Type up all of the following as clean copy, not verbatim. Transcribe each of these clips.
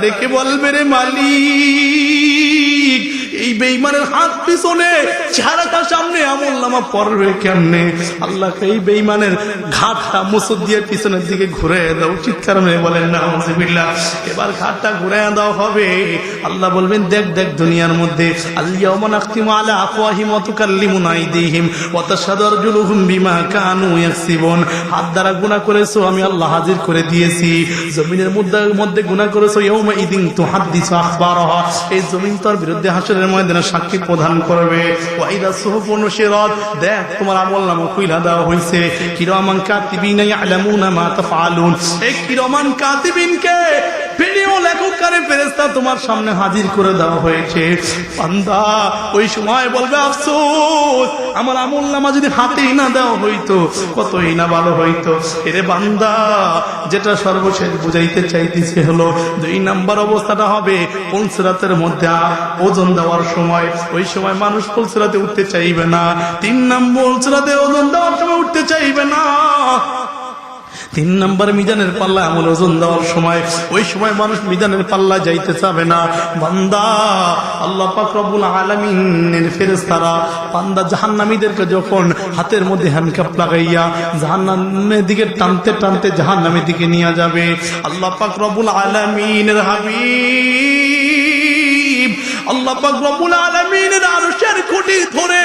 ডেকে বলবে রে মালিক, এই বেঈমানের হাত পিছনে, চেহারাটা সামনে, আমলনামা পড়বে কেমনে? আল্লাহকে এই বেঈমানের ঘাটটা মুসুদ দিয়ে পিছনের দিকে ঘুরে দাও। চিৎকার মেরে বলেন নাউযুবিল্লাহ। এবার ঘাটটা ঘুরে দাও হবে। আল্লাহ বলবেন, দেখ দেখ দুনিয়ার মধ্যে আল-ইয়াওমা নাখতিমু আলা আফওয়াহিহিম ওয়া তুকাল্লিমুনা আইদিহিম ওয়া তাশহাদু আরজুলুহুম বিমা কানু ইয়াকসিবুন। হাত দ্বারা গুনাহ করেছো, আমি আল্লাহ হাজির করে দিয়েছি। জমিনের মধ্যে গুনাহ করেছো, ইয়াওমা ইদিন তুহাদ্দিসু আখবারাহা, এই জমিন তোর বিরুদ্ধে হাসরের ময়দানে সাক্ষী প্রদান করবে। ওয়া ইযা সুহুফু নুশিরাত, দেখ তোমার আমলনামা খুইলা দেওয়া হইছে। কিরামান কাতিবিনা ইয়ালামুনা মা তাফআলুন, এই কিরামান কাতিবিনকে ভিডিও লেখককারে ফেরেশতা তোমার সামনে হাজির করে দেওয়া হয়েছে। বান্দা ওই সময় বলবে, আফসোস, আমার আমলনামা যদি হাতেই না দেওয়া হইতো কতই না ভালো হইতো। এরে বান্দা, যেটা সর্বশেষ বুঝাইতে চাইতেছে হলো 2 নাম্বার অবস্থাটা হবে পুলসিরাতের মধ্যে ওজন দেওয়ার সময়। ওই সময় মানুষ পুলসিরাতে উঠতে চাইবে না। 3 নাম্বার পুলসিরাতে ওজন দেওয়ার সময় উঠতে চাইবে না। 3 নাম্বার মিজানের পাল্লা আমল ওজন দেওয়ার সময়, ওই সময় মানুষ মিজানের পাল্লা যাইতে চাবে না। বান্দা, আল্লাহ পাক রব্বুল আলামিনের ফেরেশতারা বান্দা জাহান্নামীদেরকে যখন হাতের মধ্যে হ্যান্ডকাপ লাগাইয়া জাহান্নামের দিকে টানতে টানতে জাহান্নামের দিকে নিয়ে যাবে, আল্লাহ পাক রব্বুল আলামিনের হাবিব আল্লাহ পাক রব্বুল আলামিনের আরশের খুঁটি ধরে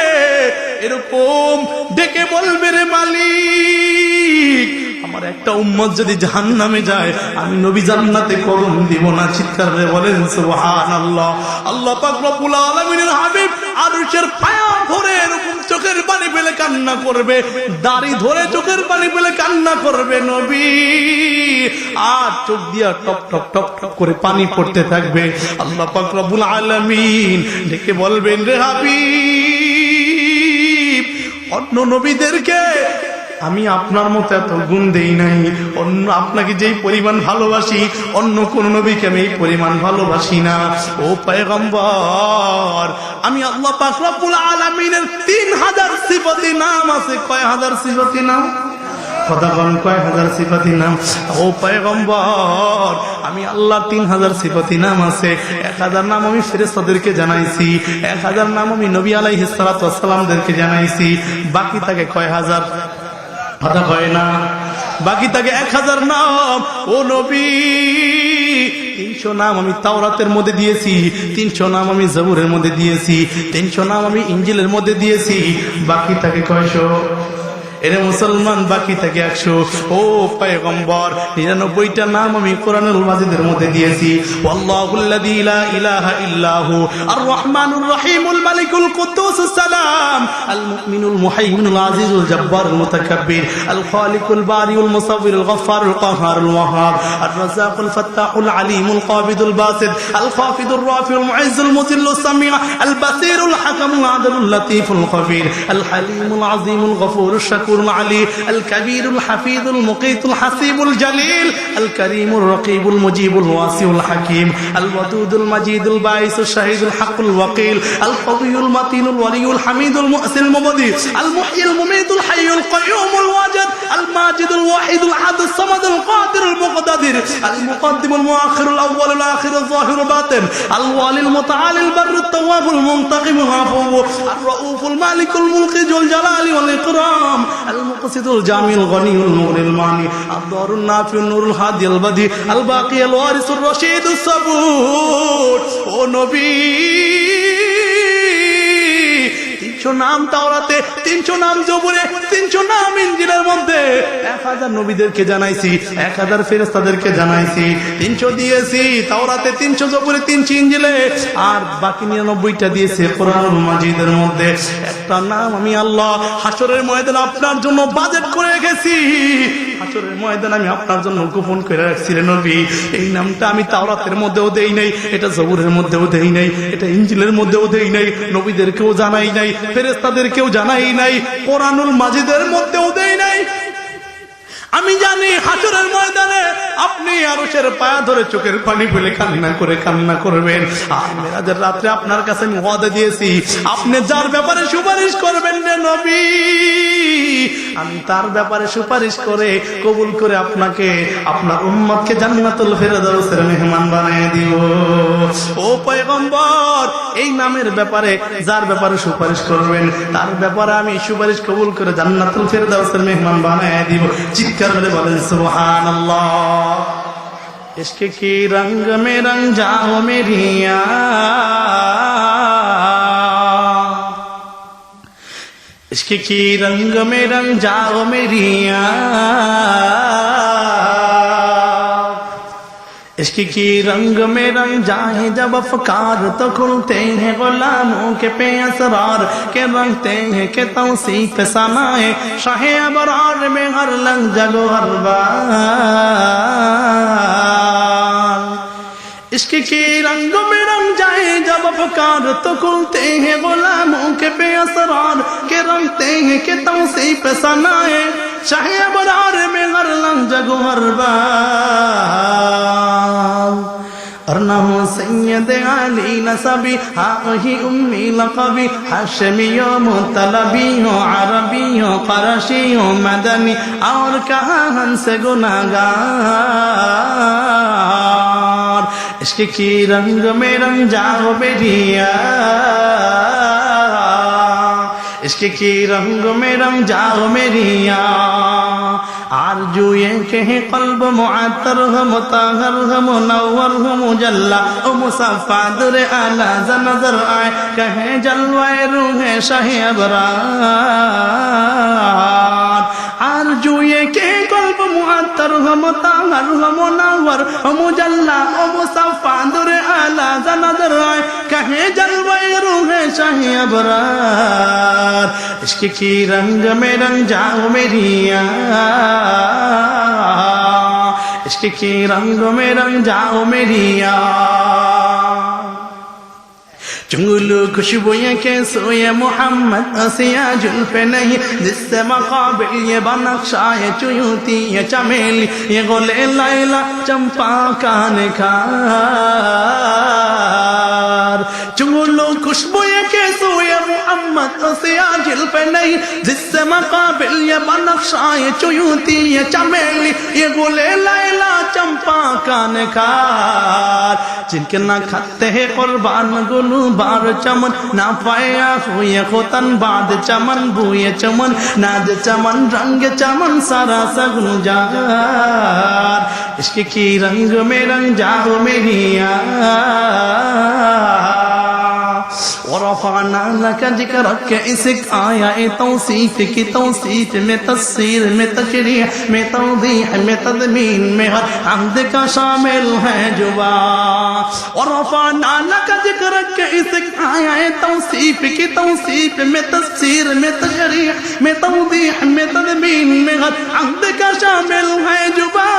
এরকম ডেকে বলবে, রে মালিক, আমার একটা উম্মত যদি জাহান্নামে যায় আমি নবী জান্নাতে কদম দিব না। চিৎকার করে বলেন সুবহানাল্লাহ। আল্লাহ পাক রব্বুল আলামিনের হাবিব আরশের পায়া ধরে এরকম চোখের পানি ফেলে কান্না করবে, দাড়ি ধরে চোখের পানি ফেলে কান্না করবে নবী, আর চোখ দিয়া টপ টপ টপ টপ করে পানি পড়তে থাকবে। আল্লাহ পাক রব্বুল আলামিন ডেকে বলবেন, রে হাবিব, অন্য নবীদেরকে আমি আপনার মতো এত গুণ দেই নাই, অন্য আপনাকে যেই পরিমাণ ভালোবাসি অন্য কোন নবীকে আমি এই পরিমাণ ভালোবাসি না। ও পয়গম্বর, আমি আল্লাহ পাক রব্বুল আলামিনের 3000 সিফাতি নাম আছে। কয় হাজার সিফাতি নাম? খোদাগণ, কয় হাজার সিফাতি নাম? ও পয়গম্বর, আমি আল্লাহ 3000 সিফাতি নাম আছে। 1000 নাম আমি ফেরেশতাদেরকে জানাইছি, 1000 নাম আমি নবী আলাইহিস সালাতু ওয়াস সালামদেরকে জানাইছি। বাকি থাকে কয় হাজার? কথা কয় না। বাকি থাকে 1000 নাম। ও নবী, 300 নাম আমি তাওরাতের মধ্যে দিয়েছি, 300 নাম আমি জবুরের মধ্যে দিয়েছি, 300 নাম আমি ইনজিলের মধ্যে দিয়েছি। বাকি থাকে কয়শো? এরে মুসলমান, বাকি থাকে 100। ও পয়গম্বর, 99টা নাম আমি কোরআনুল মাজিদের মধ্যে দিয়েছি। আল্লাহুল্লাযী লা ইলাহা ইল্লাহু আর রহমানুর রহিমুল মালিকুল কুদ্দুসুস সালাম আল মুমিনুল মুহাইমিনুল আজিজুল জব্বারুল মুতাকাব্বির আল খালিকুল বারিউল মুসাব্বিরুল গফফারুল কাহ্হারুল ওয়াহ্হাব আর রাযাকুল ফাত্তাহুল আলিমুল কাবিদুল বাসিত আল খাফিদুর রাফিউল মুইজ্জুল মুযিল্লুস সামিউ আল বাসিরুল হাকামুল আদলুল লতীফুল খবীর আল হালিমুল আযীমুল গফুরুশ শাকুর العلي الكبير الحفيظ المقيت الحسيب الجليل الكريم الرقيب المجيب الواسع الحكيم الودود المجيد الباعث الشهيد الحق الوقيل القوي المتين الولي الحميد المؤسر المبدي المحيي المميت الحي القيوم الواجد الماجد الواحد الأحد الصمد القادر المقتدر المقدم المؤخر الأول الآخر الظاهر الباطن الوالي المتعالي البر التواب المنتقم العفو الرؤوف المالك الملك ذو الجلال والإكرام المقسط الجامع الغني المغني الماني الضار النافع النور الهادي البديع الباقي الوارث الرشيد الصبور ও নবী 300 নাম তাওরাতে, 300 নাম জবুরে, 300 নাম ইনজিলের মধ্যে। 1000 নবীদেরকে জানাইছি, 1000 ফেরেশতাদেরকে জানাইছি। 300 দিয়েছি তাওরাতে, 300 জবুরে, 300 ইনজিলে, আর বাকি 99টা দিয়েছি কোরআনুল মাজিদের মধ্যে। একটা নাম আমি আল্লাহ হাসরের ময়দানে আপনার জন্য বাজেট করে রেখেছি, হাসরের ময়দানে আমি আপনার জন্য গোপন করে রাখছি রে নবী। এই নামটা আমি তাওরাতের মধ্যেও দেই নাই, এটা জবুরের মধ্যেও দেই নাই, এটা ইনজিলের মধ্যেও দেই নাই, নবীদেরকেও জানাই নাই, ফেরেশতাদেরকেও জানাই নাই, কোরআনুল মাজিদের মধ্যেও দেই নাই। আমি জানি হাসরের ময়দানে আপনি আরশের পায়া ধরে চোখের পানি ফেলে কান্না করবেন। আর মেরাজের রাত্রে আপনার কাছে আমি ওয়াদা দিয়েছি, আপনি যার ব্যাপারে সুপারিশ করবেন রে নবী, আমি তার ব্যাপারে সুপারিশ করে কবুল করে আপনাকে, আপনার উম্মতকে জান্নাতুল ফেরদাউসের মেহমান বানিয়ে দিব। ও পয়গম্বর, এই নামের ব্যাপারে যার ব্যাপারে সুপারিশ করবেন তার ব্যাপারে আমি সুপারিশ কবুল করে জান্নাতুল ফেরদাউসের মেহমান বানিয়ে দিব। চিৎকার করে বলেন সুবহানাল্লাহ। ইশকে কি রंग में रंग जाओ मेरी इश्क की रंग में रंग जाओ मेरी इश्क की रंग में रंग जाए जब अफकार तो खुलते हैं गुलामों के पे असरार के रंगते हैं के तौसीफ सनाए शाहे अबरार में हर लंग जगो हर बार। इश्क के रंग में रंग जाए जब अफकार तो खुलते हैं गुलामों के पे असरार के रंगते हैं के तौसीफ सनाए शाहे अबरार में हर लंग जगो हर बार। और न हो सैयद अली नसबी हाँ ही उम्मी लक़बी हाशमी हो मुतलबी हो अरबी हो क़रशी हो मदनी और कहाँ हमसे गुनाहगार। इश्क की रंग में रंग जाओ बेरिया इश्क की रंग में रंग जाओ मेरिया आरज़ू ये कहे क़ल्ब मुअत्तर हो मुतहहर हो मुनव्वर हो मुजल्ला ओ मुसफ़्फ़ा दुर आला नज़र आए कहे जलवाए रूहे शाहे अबरार। आरज़ू ये कहे क़ल्ब मुअत्तर हो मुतहहर हो मुनव्वर हो मुजल्ला ओ मुसफ़्फ़ा दुर आला नज़र आए कहे जलवाए रूहे शाहे अबरार। इश्क की रंग में रंग जाओ मेरिया इश्क की रंग में रंग जाओ मेरिया चुंगलू खुशबुएं के सोए मोहम्मद असिया जुल्फे नहीं जिससे मकाबिल ये बनक्शाए चुयूती ये चमेली ये गोले लैला चंपा कान खार। चुंगलू खुशबुएं के सोए मोहम्मद असिया जुल्फे नहीं जिससे मकाबिल ये बनक्शाए चुयूती ये चमेली ये गोले लैला चंपा कान खार। जिनके ना खाते हैं कुर्बान गुलू बार चमन ना पाया हुए खुतन बाद चमन बुए चमन नाद चमन रंग चमन सारा सगुन जार। इश्क की रंग में रंग जाओ मेरिया ورفعنا لك ذكرك इसक आया तौसीफ की तौसीफ में तफसीर में तशरीह में तौदीह में तदमीन में हर अहद का शामिल है जुबा। ورفعنا لك ذكرك इसक आया तौसीफ की तौसीफ में तफसीर में तशरीह में तौदीह में तदमीन में हर अहद का शामिल है जुबा।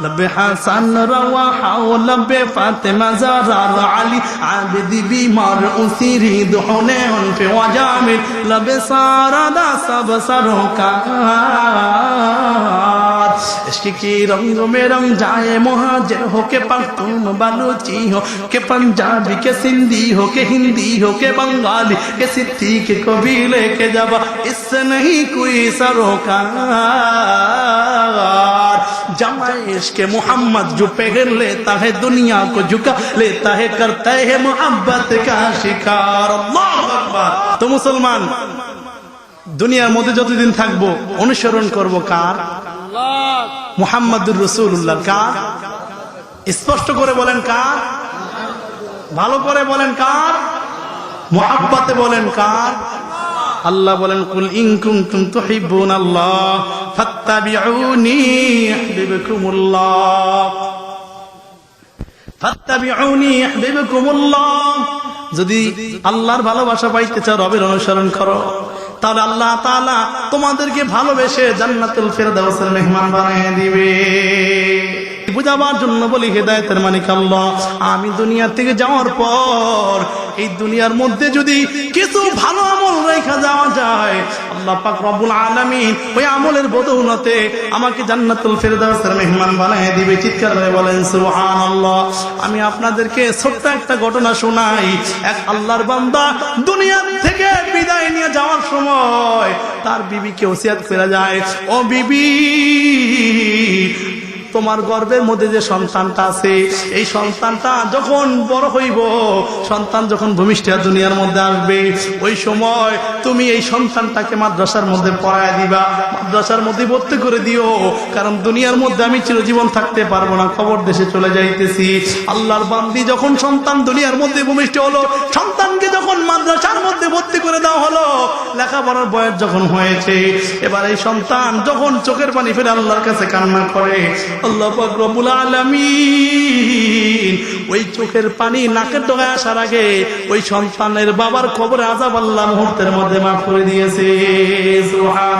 लबे हसन रवाहा लबे फातिमा ज़हरा अली आबिद बीमार उसीरी दुहने उन पे वजामिल लबे सारा दा सब सरों का। इश्क की रंग में रंग जाए मुहाजिर हो के पख्तून बलूची हो के पंजाबी के सिंधी हो के हिंदी हो के बंगाली के सिद्धि के कबीले के जब इससे नहीं कोई सरोकार। जमाए इश्क मोहम्मद जो पहन लेता है दुनिया को झुका लेता है करता है मोहब्बत का शिकार। अल्लाहु अकबर। तो मुसलमान दुनियार मध्य যতদিন থাকবো অনুসরণ করব কার? মুহাম্মাদুর রাসূলুল্লাহ। কার? স্পষ্ট করে বলেন কার? ভালো করে বলেন কার? মুহাব্বতে বলেন কার? আল্লাহ বলেন কুল ইন কুনতুম তুহিব্বুনাল্লাহ ফাত্তাবিউনি ইউহিব্বুকুমুল্লাহ ফাত্তাবিউনি ইউহিব্বুকুমুল্লাহ। যদি আল্লাহর ভালোবাসা পাইতে চাও রবের অনুসরণ করো তাহলে আল্লাহ তাআলা তোমাদেরকে ভালোবেসে জান্নাতুল ফেরদাউসের মেহমান বানিয়ে দিবে। বুঝাবার জন্য বলি, হেদায়েতের মালিক আল্লাহ। আমি দুনিয়া থেকে যাওয়ার পর এই দুনিয়ার মধ্যে যদি কিছু ভালো আমল রেখে যাওয়া যায়, আল্লাহ পাক রব্বুল আলামিন ওই আমলের বদৌলতে আমাকে জান্নাতুল ফেরদাউসের মেহমান বানায় দিবে। চিৎকার করে বলেন সুবহানাল্লাহ। আমি আপনাদেরকে ছোট্ট একটা ঘটনা শোনাই। এক আল্লাহর বান্দা দুনিয়া থেকে বিদায় নিয়ে যাওয়ার সময় তার বিবিকে ওসিয়াত করে যায়, ও বিবি, তোমার গর্ভের মধ্যে যে সন্তানটা আছে, এই সন্তানটা যখন বড় হইব, সন্তান যখন ভূমিষ্ঠ দুনিয়ার মধ্যে আসবে, ওই সময় তুমি এই সন্তানটাকে মাদ্রাসার মধ্যে পড়ায় দিবা, মাদ্রাসার মধ্যে ভর্তি করে দিও, কারণ দুনিয়ার মধ্যে আমি চিরজীবন থাকতে পারবো না, খবর দেশে চলে যাইতেছি। আল্লাহর বান্দি যখন সন্তান দুনিয়ার মধ্যে ভূমিষ্ঠ হলো, সন্তানকে যখন মাদ্রাসার মধ্যে ভর্তি করে দেওয়া হলো, লেখাপড়ার বয়স যখন হয়েছে, এবার এই সন্তান যখন চোখের পানি ফেলে আল্লাহর কাছে কান্না করে, আল্লাহ পাক রব্বুল আলামিন ওই চোখের পানি নাকের ডগায় আসার আগে ওই সন্তানের বাবার কবরে আযাব আল্লাহ মুহূর্তের মধ্যে মাফ করে দিয়েছে। সুবহান